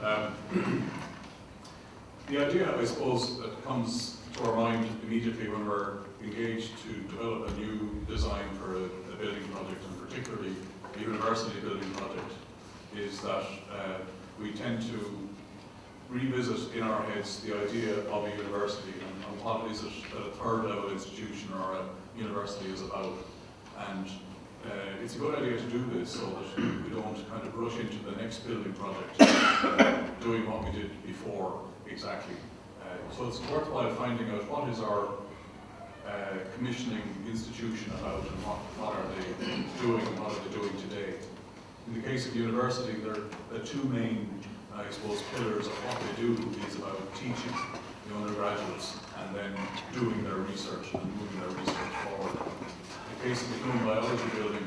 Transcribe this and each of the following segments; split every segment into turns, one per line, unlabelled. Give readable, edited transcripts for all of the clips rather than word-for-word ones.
The idea, I suppose, that comes to our mind immediately when we're engaged to develop a new design for a building project, and particularly a university building project, is that we tend to revisit in our heads the idea of a university and what is it that a third level institution or a university is about. And it's a good idea to do this so that we don't kind of rush into the next building project doing what we did before exactly. So it's worthwhile finding out what is our commissioning institution about and what are they doing and what are they doing today. In the case of the university, the two main, I suppose, pillars of what they do is about teaching the undergraduates and then doing their research and moving their research forward. In the case of the human biology building,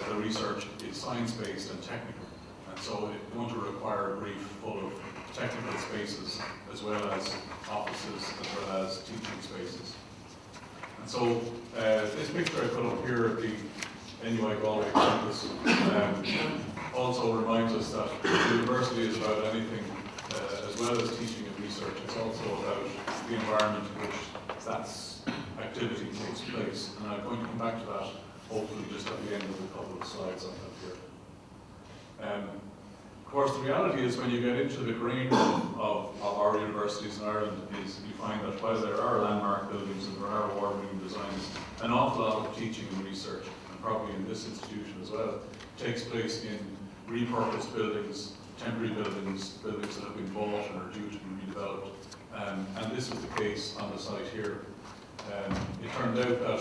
the research is science-based and technical, and so it's going to require a brief full of technical spaces as well as offices as well as teaching spaces. And so this picture I put up here at the NUI Galway campus also reminds us that the university is about anything as well as teaching and research. It's also about the environment in which that activity takes place. And I'm going to come back to that hopefully just at the end of a couple of slides I have here. Of course, the reality is when you get into the grain of our universities in Ireland is you find that while there are landmark buildings and there are award-winning designs, an awful lot of teaching and research, and probably in this institution as well, takes place in repurposed buildings, temporary buildings, buildings that have been bought and are due to be redeveloped. And this is the case on the site here. It turned out that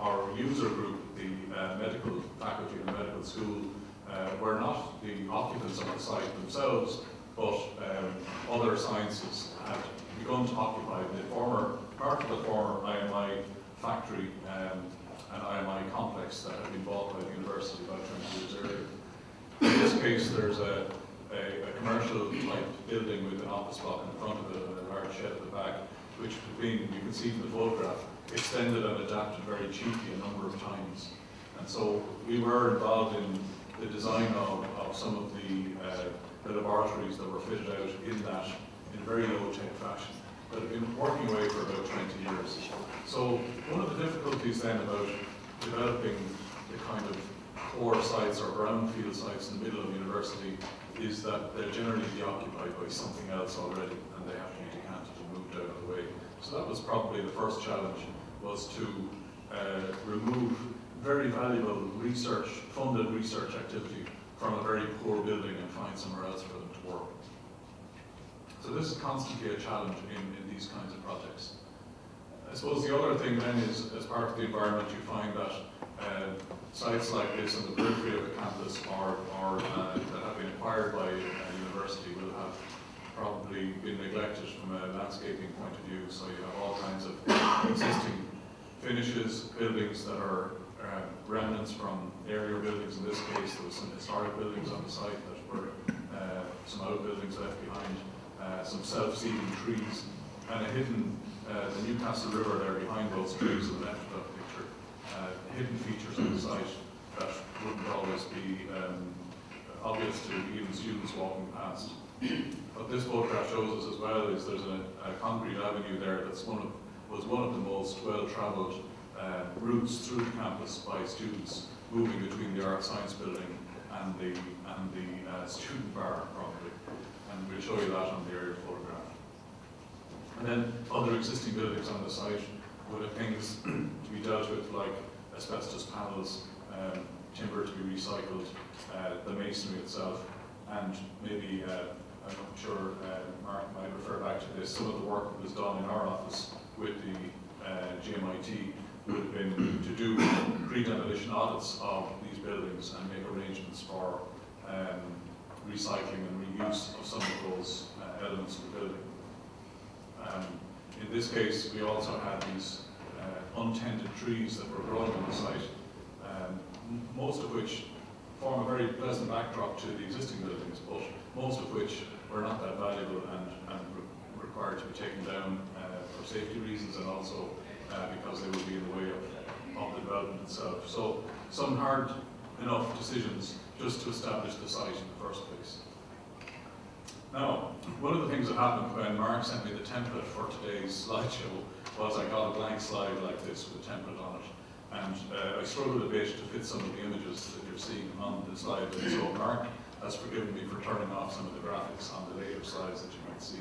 our user group, the medical faculty in the medical school, were not the occupants of the site themselves, but other sciences had begun to occupy the former part of the former IMI factory and IMI complex that had been bought by the university about 20 years earlier. In this case, there's a commercial type building with an office block in front of it and a large shed at the back, which had been, you can see from the photograph, extended and adapted very cheaply a number of times. And so we were involved in the design of some of the laboratories that were fitted out in that in very low-tech fashion that have been working away for about 20 years. So one of the difficulties then about developing the kind of core sites or brownfield sites in the middle of the university is that they'll generally be occupied by something else already and they have to be decanted and moved out of the way. So that was probably the first challenge, was to remove very valuable research, funded research activity from a very poor building and find somewhere else for them to work. So this is constantly a challenge in these kinds of projects. I suppose the other thing then is, as part of the environment, you find that sites like this on the periphery of a campus or that have been acquired by a university will have probably been neglected from a landscaping point of view. So you have all kinds of existing finishes, buildings that are remnants from earlier buildings. In this case, there was some historic buildings on the site that were some outbuildings left behind, some self-seeding trees, and a hidden, the Newcastle River there behind those trees on the left of that picture, hidden features on the site that wouldn't always be obvious to even students walking past. What this photograph shows us as well is there's a concrete avenue there that's was one of the most well-travelled routes through the campus by students moving between the art science building and the student bar property. And we'll show you that on the aerial photograph. And then other existing buildings on the site would have things to be dealt with like asbestos panels, timber to be recycled, the masonry itself, and maybe, I'm sure Mark might refer back to this, some of the work that was done in our office with the GMIT would have been to do pre-demolition audits of these buildings and make arrangements for recycling and reuse of some of those elements of the building. In this case, we also had these untended trees that were growing on the site, most of which form a very pleasant backdrop to the existing buildings, but most of which were not that valuable and required to be taken down for safety reasons and also because they would be in the way of the development itself. So some hard enough decisions just to establish the site in the first place. Now, one of the things that happened when Mark sent me the template for today's slideshow was I got a blank slide like this with a template on it. And I struggled a bit to fit some of the images that you're seeing on the slide. And so Mark has forgiven me for turning off some of the graphics on the later slides that you might see.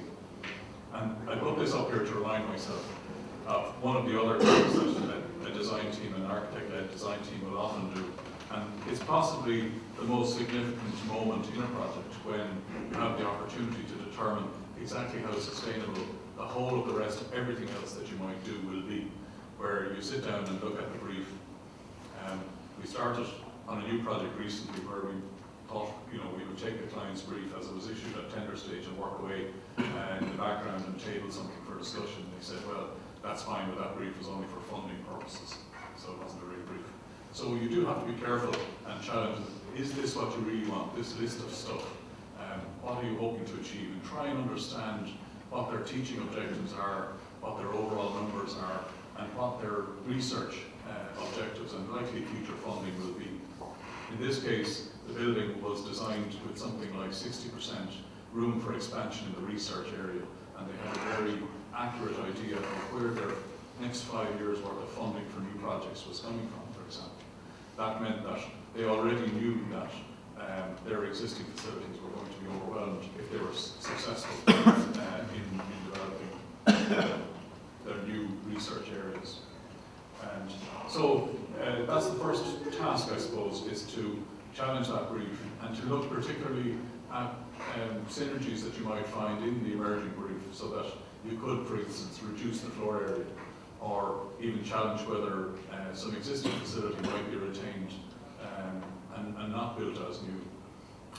And I put this up here to remind myself of one of the other things that a design team, an architect-led design team will often do. And it's possibly the most significant moment in a project when you have the opportunity to determine exactly how sustainable the whole of the rest of everything else that you might do will be, where you sit down and look at the brief. We started on a new project recently where we thought, we would take the client's brief as it was issued at tender stage and work away in the background and table something for discussion. They said, well, that's fine, but that brief was only for funding purposes, so it wasn't a real brief. So you do have to be careful and challenge, is this what you really want, this list of stuff? What are you hoping to achieve? And try and understand what their teaching objectives are, what their overall numbers are, and what their research objectives and likely future funding will be. In this case, the building was designed with something like 60% room for expansion in the research area, and they had a very accurate idea of where their next 5 years worth of funding for new projects was coming from, for example. That meant that they already knew that their existing facilities were going to be overwhelmed if they were successful in developing their new research areas. And so that's the first task, I suppose, is to challenge that brief and to look particularly at synergies that you might find in the emerging brief so that you could, for instance, reduce the floor area or even challenge whether some existing facility might be retained and not built as new,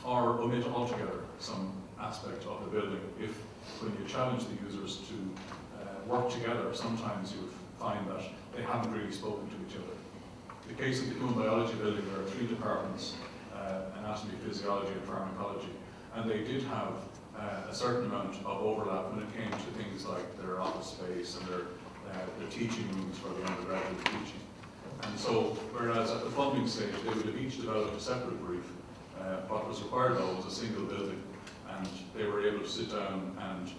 or omit altogether some aspect of the building. If when you challenge the users to work together, sometimes you find that they haven't really spoken to each other. In the case of the human biology building, there are 3 departments, anatomy, physiology and pharmacology, and they did have a certain amount of overlap when it came to things like their office space and their teaching rooms for the undergraduate teaching. And so, whereas at the funding stage they would have each developed a separate brief, what was required though was a single building, and they were able to sit down and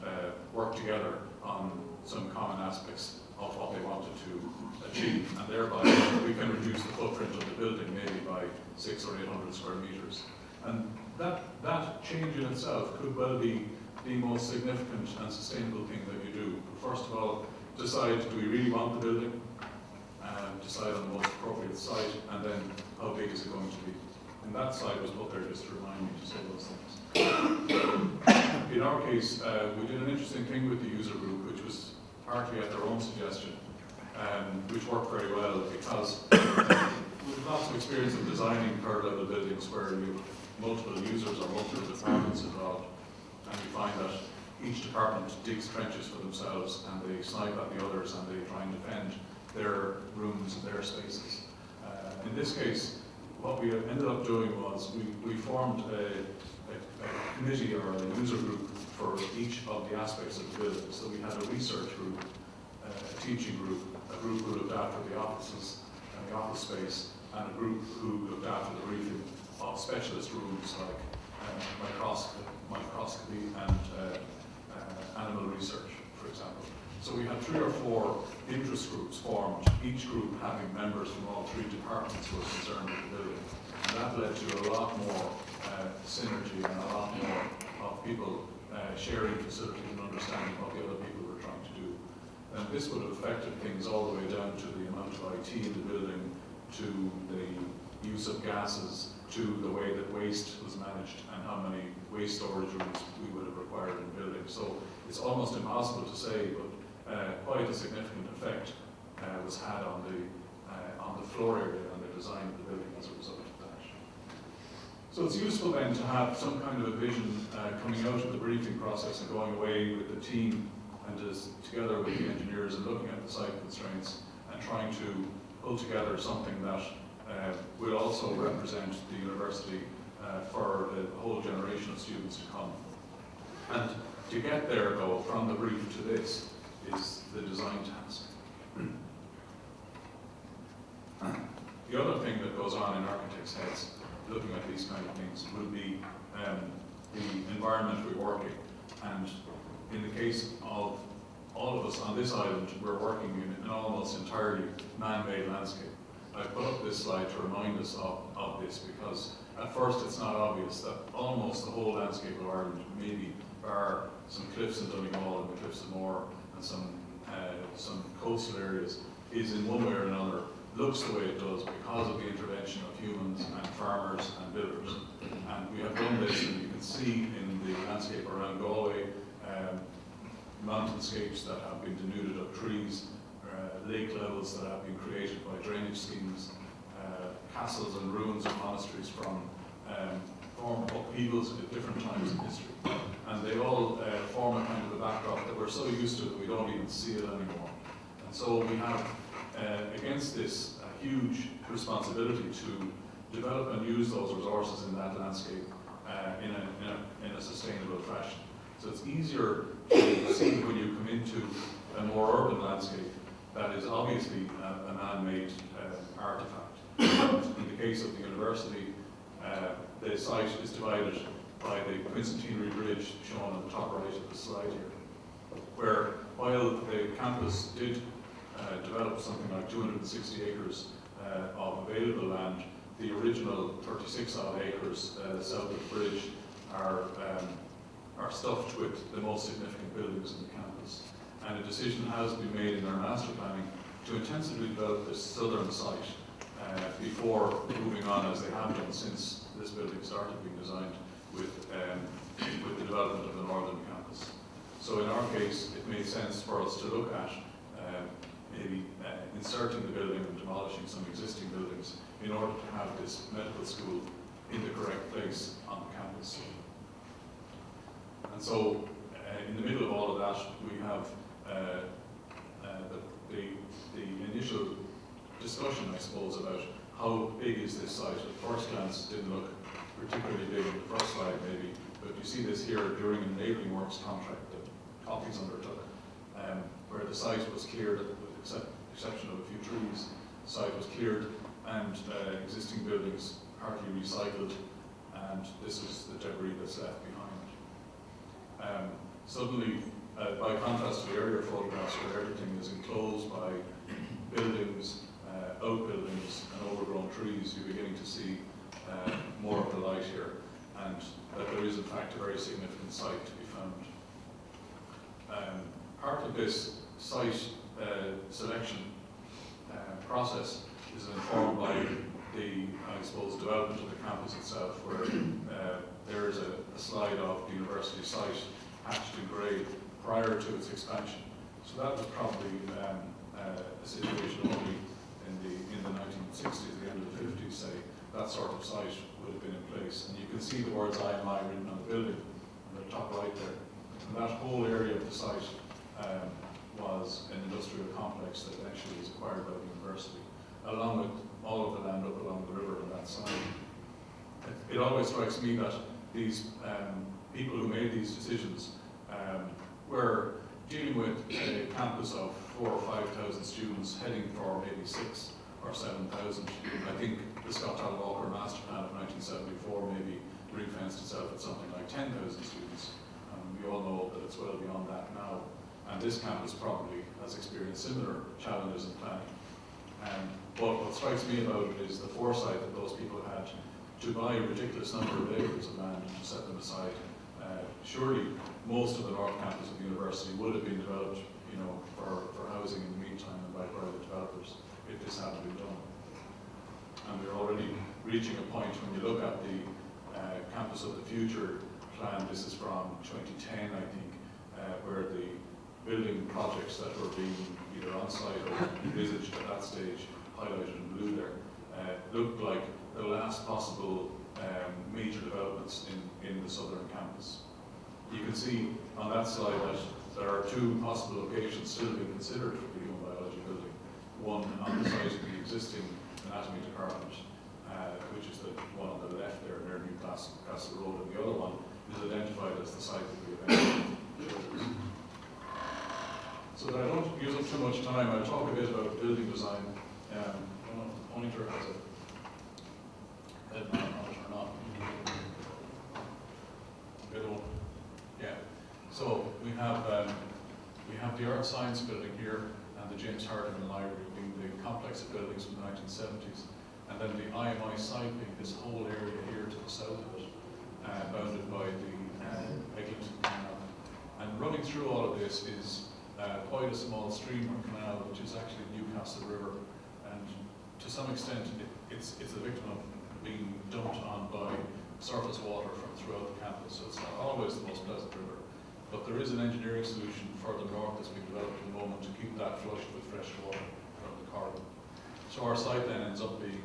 work together on some common aspects of what they wanted to achieve, and thereby we can reduce the footprint of the building maybe by 600 or 800 square meters. And that change in itself could well be the most significant and sustainable thing that you do. First of all, decide, do we really want the building? Decide on the most appropriate site, and then how big is it going to be? And that slide was put there just to remind me to say those things. In our case, we did an interesting thing with the user group, which was partly at their own suggestion, which worked very well because we've lots of experience in designing third-level buildings where you have multiple users or multiple departments involved, and we find that each department digs trenches for themselves and they snipe at the others and they try and defend their rooms and their spaces. In this case, what we ended up doing was we formed a committee or a user group for each of the aspects of the building. So we had a research group, a teaching group, a group who looked after the offices and the office space, and a group who looked after the briefing of specialist rooms like microscopy and animal research, for example. So we had 3 or 4 interest groups formed, each group having members from all 3 departments who were concerned with the building. And that led to a lot more synergy and a lot more of people sharing facilities and understanding what the other people were trying to do. And this would have affected things all the way down to the amount of IT in the building, to the use of gases, to the way that waste was managed and how many waste storage rooms we would have required in the building. So it's almost impossible to say, but quite a significant effect was had on the floor area and the design of the building as a result of that. So it's useful then to have some kind of a vision coming out of the briefing process and going away with the team and together with the engineers and looking at the site constraints and trying to pull together something that will also represent the university for a whole generation of students to come. And to get there, though, from the brief to this is the design task. The other thing that goes on in architects' heads looking at these kind of things will be the environment we work in. And in the case of all of us on this island, we're working in an almost entirely man-made landscape. I put up this slide to remind us of this because at first it's not obvious that almost the whole landscape of Ireland, maybe bar some cliffs in Donegal and the Cliffs of Moher and some coastal areas, is in one way or another looks the way it does because of the intervention of humans and farmers and builders. And we have done this, and you can see in the landscape around Galway, mountainscapes that have been denuded of trees, lake levels that have been created by drainage schemes, castles and ruins of monasteries from former upheavals at different times in history. And they all form a kind of a backdrop that we're so used to that we don't even see it anymore. And so we have, against this, a huge responsibility to develop and use those resources in that landscape in a sustainable fashion. So it's easier to see when you come into a more urban landscape that is obviously a man-made artifact. In the case of the university, the site is divided by the Quincentenary Bridge shown on the top right of the slide here, where while the campus did develop something like 260 acres of available land, the original 36 odd acres south of the bridge are stuffed with the most significant buildings in the campus. And a decision has been made in our master planning to intensively develop this southern site before moving on, as they have done since this building started being designed, with the development of the northern campus. So in our case, it made sense for us to look at maybe inserting the building and demolishing some existing buildings in order to have this medical school in the correct place on the campus. And so in the middle of all of that, we have the initial discussion, I suppose, about how big is this site. At first glance, it didn't look particularly big on the first slide, maybe, but you see this here during an enabling works contract that Coffey's undertook, where the site was cleared, with the exception of a few trees. The site was cleared and existing buildings partly recycled, and this is the debris that's left behind. Suddenly, by contrast to the earlier photographs where everything is enclosed by buildings, outbuildings and overgrown trees, you're beginning to see more of the light here, and that there is in fact a very significant site to be found. Part of this site selection process is informed by the, I suppose, development of the campus itself, where there is a slide of the university site hatched in grey prior to its expansion. So that was probably a situation only in the 1960s, the end of the 50s, say, that sort of site would have been in place. And you can see the words IMI written on the building on the top right there. And that whole area of the site was an industrial complex that eventually was acquired by the university, along with all of the land up along the river on that side. It always strikes me that these people who made these decisions were dealing with a campus of 4,000 or 5,000 students heading for maybe 6,000 or 7,000. I think the Scott Tallon Walker Master Plan of 1974 maybe ring-fenced itself at something like 10,000 students. We all know that it's well beyond that now. And this campus probably has experienced similar challenges in planning. But what strikes me about it is the foresight that those people had to buy a ridiculous number of acres of land and to set them aside. Surely most of the North Campus of the university would have been developed, for housing in the meantime and by private developers if this hadn't been done. And we're already reaching a point when you look at the Campus of the Future plan. This is from 2010, I think, where the building projects that were being either on site or envisaged at that stage, highlighted in blue there, looked like the last possible major developments in the southern campus. You can see on that slide that there are two possible locations still being considered for the human biology building. One on the site of the existing anatomy department, which is the one on the left there near Newcastle Road, and the other one is identified as the site of the eventual buildings. So that I don't use up too much time, I'll talk a bit about building design. I don't know if the pointer has a heading on it or not. Yeah. So we have the Art Science building here and the James Hardiman Library being the complex of buildings from the 1970s. And then the IMI site being this whole area here to the south of it, bounded by the Eglinton Canal. And running through all of this is quite a small stream or canal, which is actually the Newcastle River. And to some extent, it's a victim of being dumped on by surface water from throughout the campus. So it's not always the most pleasant river. But there is an engineering solution further north that's being developed at the moment to keep that flushed with fresh water from the corridor. So our site then ends up being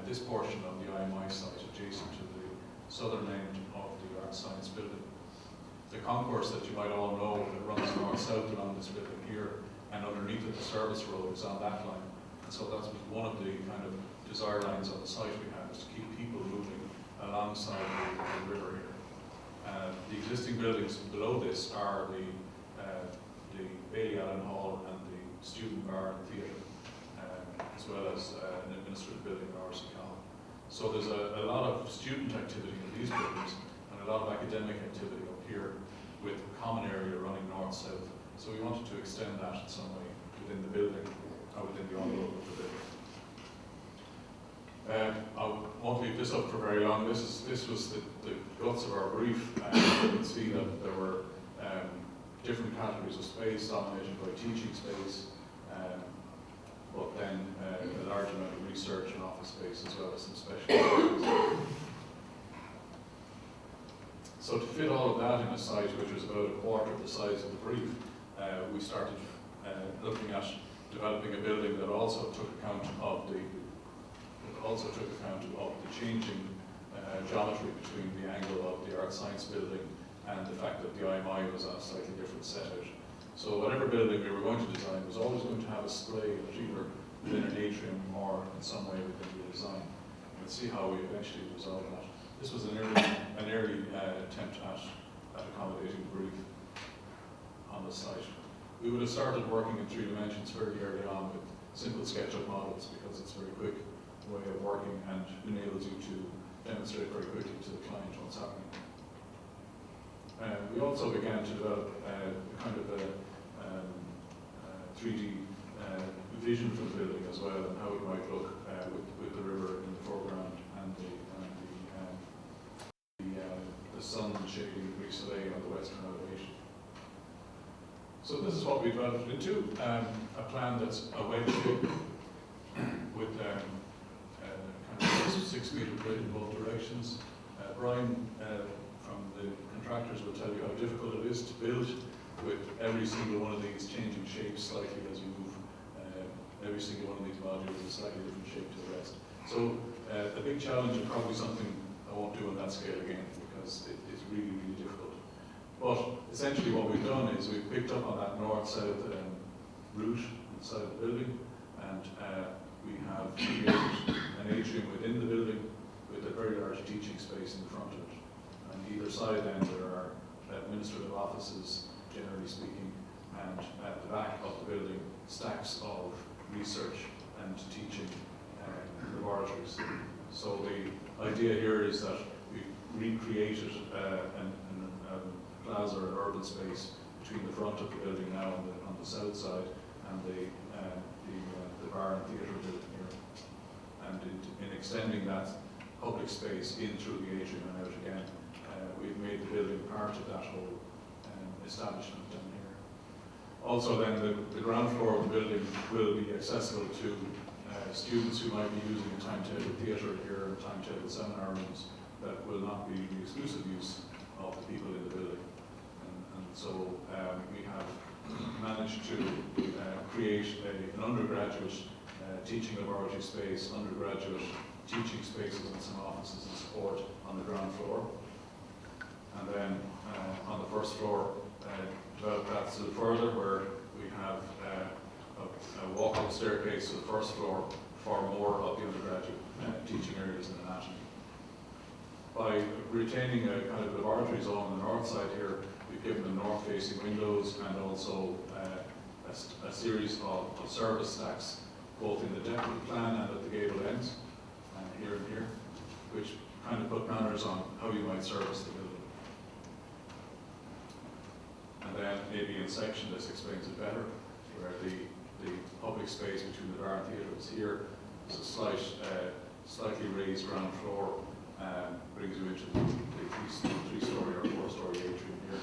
this portion of the IMI site adjacent to the southern end of the Art Science building. The concourse that you might all know that runs north-south along this building here, and underneath it the service road is on that line. And so that's one of the kind of desire lines on the site we have, is to keep people moving alongside the river here. The existing buildings below this are the Bailey Allen Hall and the Student Bar and Theatre, as well as an administrative building at RC College. So there's a lot of student activity in these buildings and a lot of academic activity up here with common area running north-south. So we wanted to extend that in some way within the building or within the envelope of the building. I won't leave this up for very long. This was the guts of our brief. You can see that there were different categories of space dominated by teaching space, but then a large amount of research and office space as well as some special areas. So to fit all of that in a site which was about a quarter of the size of the brief, we started looking at developing a building that also took account of the changing geometry between the angle of the Art Science building and the fact that the IMI was on a slightly different setout. So whatever building we were going to design was always going to have a splay of it, either within an atrium or in some way within the design. We'll see how we eventually resolve that. This was an early attempt at accommodating the brief on the site. We would have started working in 3 dimensions very early on with simple SketchUp models because it's a very quick way of working and enables you to demonstrate very quickly to the client what's happening. We also began to develop a kind of a 3D vision for the building as well, and how it might look with the river in the foreground and the sun shading Greece Soleil on the western elevation. So this is what we developed into a plan that's a wedge shape with kind of 6 meter grid in both directions. Brian from the contractors will tell you how difficult it is to build with every single one of these changing shapes slightly as you move. Every single one of these modules is a slightly different shape to the rest. So a big challenge and probably something I won't do on that scale again because it's really, really difficult. But essentially what we've done is we've picked up on that north-south route inside the building, and we have created an atrium within the building with a very large teaching space in the front of it. On either side then there are administrative offices, generally speaking, and at the back of the building stacks of research and teaching laboratories. So the idea here is that we've recreated a plaza or urban space between the front of the building now on the south side and the bar and theatre building here. And in extending that public space in through the atrium and out again, we've made the building part of that whole establishment down here. Also then the ground floor of the building will be accessible to students who might be using a timetable theatre here and timetable seminar rooms that will not be the exclusive use of the people in the building. And so we have managed to create an undergraduate teaching laboratory space, undergraduate teaching spaces and some offices and support on the ground floor. And then on the first floor, develop that still further, where we have a walk-up staircase to the first floor for more of the undergraduate teaching areas in anatomy. By retaining a kind of laboratory zone on the north side here, we've given them north-facing windows and also a series of service stacks, both in the depth of the plan and at the gable ends, here and here. which kind of put manners on how you might service the building. And then maybe in section this explains it better, where the public space between the bar and theatre is here. It's a slightly raised ground floor, brings you into the three-story or four-story atrium here,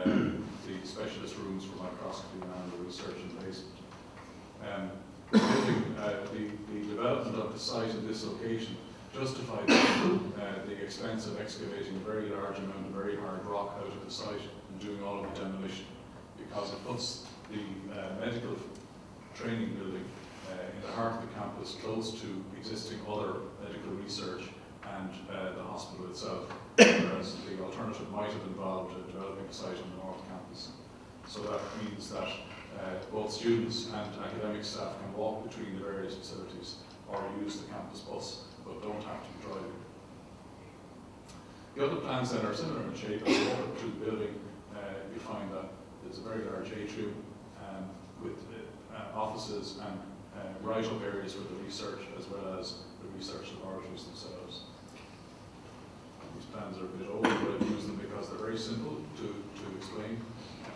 and the specialist rooms for microscopy and the research in the basement. The development of the site in this location justified the expense of excavating a very large amount of very hard rock out of the site and doing all of the demolition, because it puts the medical training building in the heart of the campus, close to existing other medical research and the hospital itself, whereas the alternative might have involved developing a site on the North Campus. So that means that both students and academic staff can walk between the various facilities or use the campus bus, but don't have to be driving. The other plans then are similar in shape. As you walk to the building, you find that there's a very large atrium with offices and write-up areas for the research, as well as the research laboratories themselves. These plans are a bit old, but I've used them because they're very simple to explain.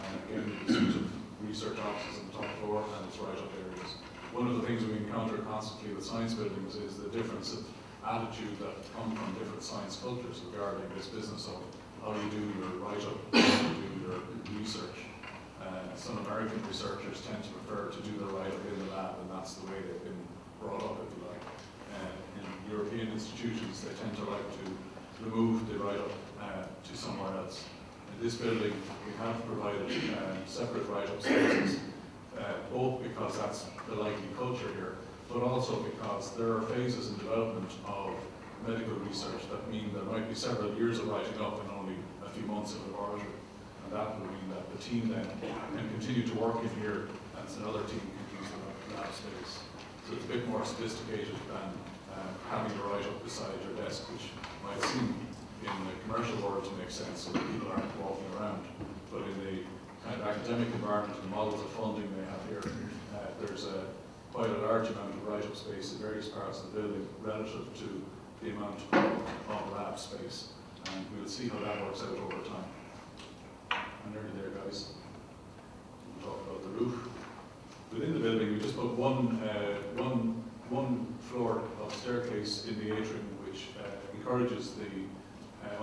And again, the suite of research offices on the top floor and its write-up areas. One of the things we encounter constantly with science buildings is the difference of attitude that come from different science cultures regarding this business of how you do your write-up, how you do your research. Some American researchers tend to prefer to do the write-up in the lab, and that's the way they've been brought up, if you like. In European institutions, they tend to like to remove the write-up to somewhere else. In this building, we have provided separate write-up spaces, both because that's the likely culture here, but also because there are phases in development of medical research that mean there might be several years of writing up and only a few months of laboratory. And that will mean that the team then can continue to work in here, and another team can use the lab space. So it's a bit more sophisticated than having a write-up beside your desk, which might seem in the commercial world to make sense so that people aren't walking around. But in the kind of academic environment and models of funding they have here, there's quite a large amount of write-up space in various parts of the building relative to the amount of lab space. And we'll see how that works out over time. I'm nearly there, guys. We'll talk about the roof. Within the building, we just put one floor of staircase in the atrium, which encourages the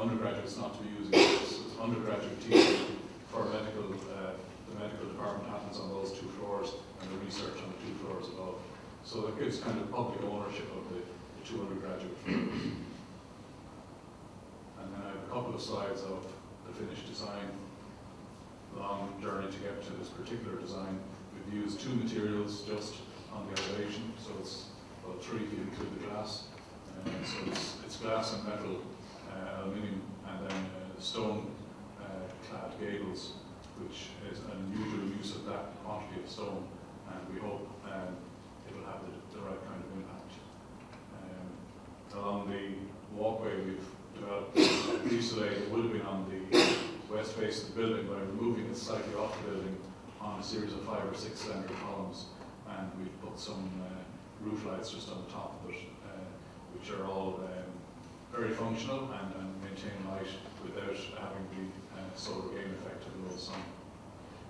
undergraduates not to be using this. So undergraduate teaching for medical, the medical department happens on those two floors, and the research on the two floors above. So that gives kind of public ownership of the two undergraduate floors. And then I have a couple of slides of the finished design. Long journey to get to this particular design. We've used two materials just on the elevation, so it's well, three if you include the glass. So it's glass and metal, aluminium, and then stone clad gables, which is an unusual use of that quantity of stone, and we hope it will have the right kind of impact. Along the walkway we've developed a grisaille that would have been on the west face of the building by removing it slightly off the building on a series of 5 or 6 slender columns, and we've put some roof lights just on the top of it, which are all very functional and maintain light without having the solar gain effect of the low sun.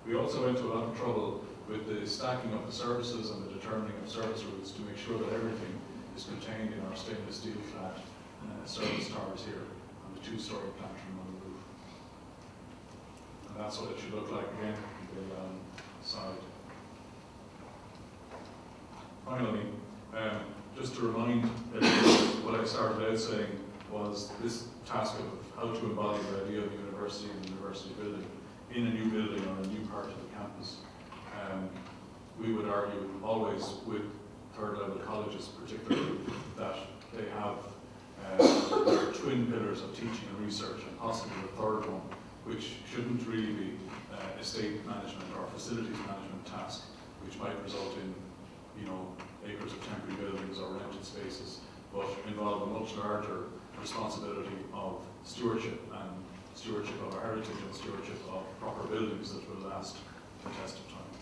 We also went to a lot of trouble with the stacking of the services and the determining of service routes to make sure that everything is contained in our stainless steel flat service towers here on the 2-story platform on the roof. And that's what it should look like again on the side. Finally, just to remind everyone, what I started out saying was this task of how to embody the idea of the university and the university building in a new building or a new part of the campus. We would argue always with third-level colleges particularly that they have their twin pillars of teaching and research, and possibly the third one, which shouldn't really be estate management or facilities management task, which might result in, acres of temporary buildings or rented spaces, but involve a much larger responsibility of stewardship and stewardship of our heritage and stewardship of proper buildings that will last the test of time.